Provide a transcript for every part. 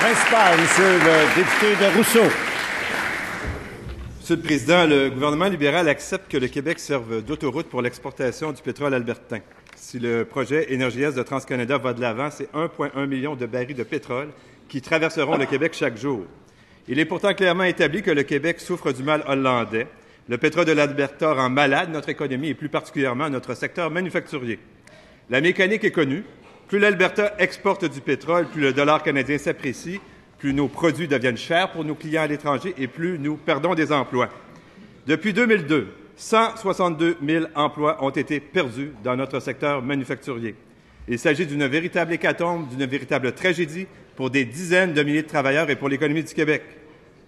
principale, Monsieur le député de Rousseau. Monsieur le Président, le gouvernement libéral accepte que le Québec serve d'autoroute pour l'exportation du pétrole albertain. Si le projet Énergie-Est de TransCanada va de l'avant, c'est 1,1 million de barils de pétrole qui traverseront le Québec chaque jour. Il est pourtant clairement établi que le Québec souffre du mal hollandais. Le pétrole de l'Alberta rend malade notre économie et plus particulièrement notre secteur manufacturier. La mécanique est connue. Plus l'Alberta exporte du pétrole, plus le dollar canadien s'apprécie, plus nos produits deviennent chers pour nos clients à l'étranger et plus nous perdons des emplois. Depuis 2002, 162 000 emplois ont été perdus dans notre secteur manufacturier. Il s'agit d'une véritable hécatombe, d'une véritable tragédie pour des dizaines de milliers de travailleurs et pour l'économie du Québec.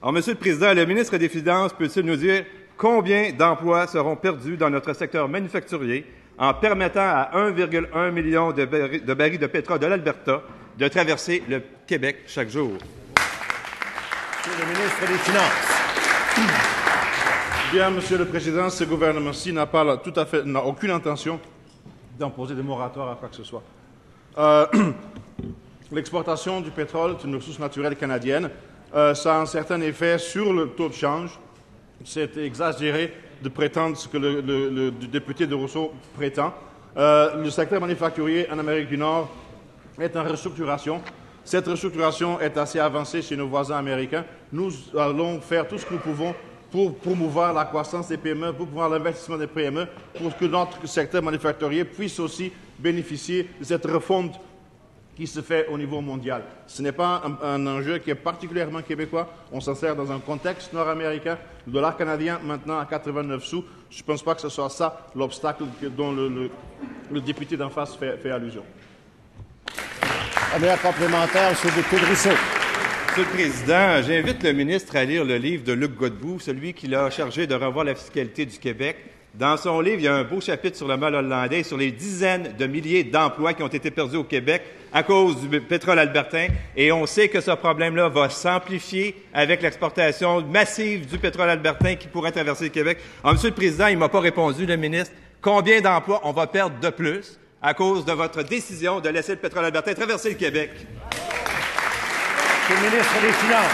Alors, Monsieur le Président, le ministre des Finances peut-il nous dire combien d'emplois seront perdus dans notre secteur manufacturier en permettant à 1,1 million de barils de pétrole de l'Alberta de traverser le Québec chaque jour? Monsieur le ministre des Finances. Bien, Monsieur le Président, ce gouvernement-ci n'a aucune intention d'imposer des moratoires à quoi que ce soit. L'exportation du pétrole est une ressource naturelle canadienne. Ça a un certain effet sur le taux de change. C'est exagéré de prétendre ce que le député de Rousseau prétend. Le secteur manufacturier en Amérique du Nord est en restructuration. Cette restructuration est assez avancée chez nos voisins américains. Nous allons faire tout ce que nous pouvons pour promouvoir la croissance des PME, pour promouvoir l'investissement des PME, pour que notre secteur manufacturier puisse aussi bénéficier de cette refonte qui se fait au niveau mondial. Ce n'est pas un enjeu qui est particulièrement québécois. On s'en sert dans un contexte nord-américain. Le dollar canadien, maintenant, à 89 sous. Je ne pense pas que ce soit ça l'obstacle dont le député d'en face fait allusion. Première complémentaire, M. le député de Rousseau. Monsieur le Président, j'invite le ministre à lire le livre de Luc Godbout, celui qui l'a chargé de revoir la fiscalité du Québec. Dans son livre, il y a un beau chapitre sur le mal hollandais, sur les dizaines de milliers d'emplois qui ont été perdus au Québec à cause du pétrole albertain. Et on sait que ce problème-là va s'amplifier avec l'exportation massive du pétrole albertain qui pourrait traverser le Québec. Alors, Monsieur le Président, il ne m'a pas répondu, le ministre. Combien d'emplois on va perdre de plus à cause de votre décision de laisser le pétrole albertain traverser le Québec? Monsieur le ministre des Finances.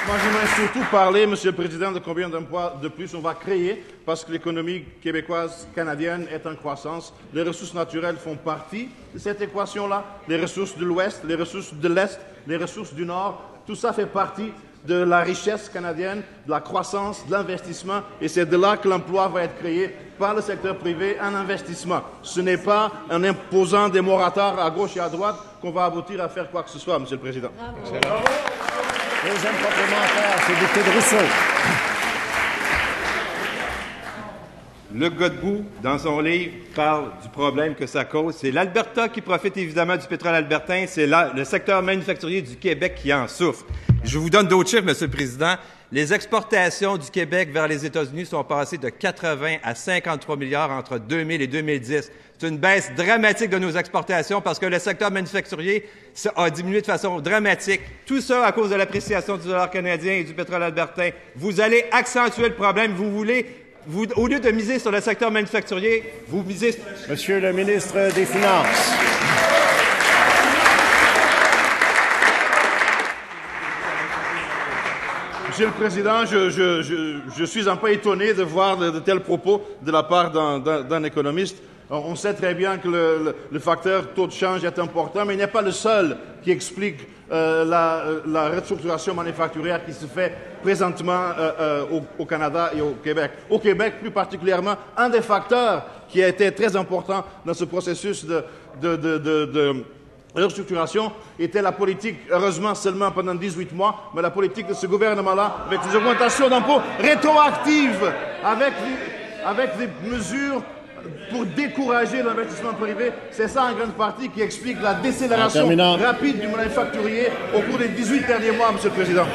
Moi, j'aimerais surtout parler, Monsieur le Président, de combien d'emplois de plus on va créer, parce que l'économie québécoise, canadienne est en croissance. Les ressources naturelles font partie de cette équation-là. Les ressources de l'Ouest, les ressources de l'Est, les ressources du Nord, tout ça fait partie de la richesse canadienne, de la croissance, de l'investissement, et c'est de là que l'emploi va être créé par le secteur privé en investissement. Ce n'est pas en imposant des moratoires à gauche et à droite qu'on va aboutir à faire quoi que ce soit, Monsieur le Président. Bravo. Deuxième complémentaire, c'est le député de Rousseau. Luc Godbout, dans son livre, parle du problème que ça cause. C'est l'Alberta qui profite évidemment du pétrole albertain. C'est le secteur manufacturier du Québec qui en souffre. Je vous donne d'autres chiffres, Monsieur le Président. Les exportations du Québec vers les États-Unis sont passées de 80 à 53 milliards entre 2000 et 2010. C'est une baisse dramatique de nos exportations parce que le secteur manufacturier a diminué de façon dramatique. Tout ça à cause de l'appréciation du dollar canadien et du pétrole albertain. Vous allez accentuer le problème. Au lieu de miser sur le secteur manufacturier, vous misez... Monsieur le ministre des Finances. Monsieur le Président, je suis un peu étonné de voir de tels propos de la part d'un économiste. On sait très bien que le facteur taux de change est important, mais il n'est pas le seul qui explique la restructuration manufacturière qui se fait présentement au Canada et au Québec. Au Québec, plus particulièrement, un des facteurs qui a été très important dans ce processus de restructuration était la politique, heureusement seulement pendant 18 mois, mais la politique de ce gouvernement-là, avec des augmentations d'impôts rétroactives, avec des mesures pour décourager l'investissement privé. C'est ça en grande partie qui explique la décélération rapide du manufacturier au cours des 18 derniers mois, Monsieur le Président.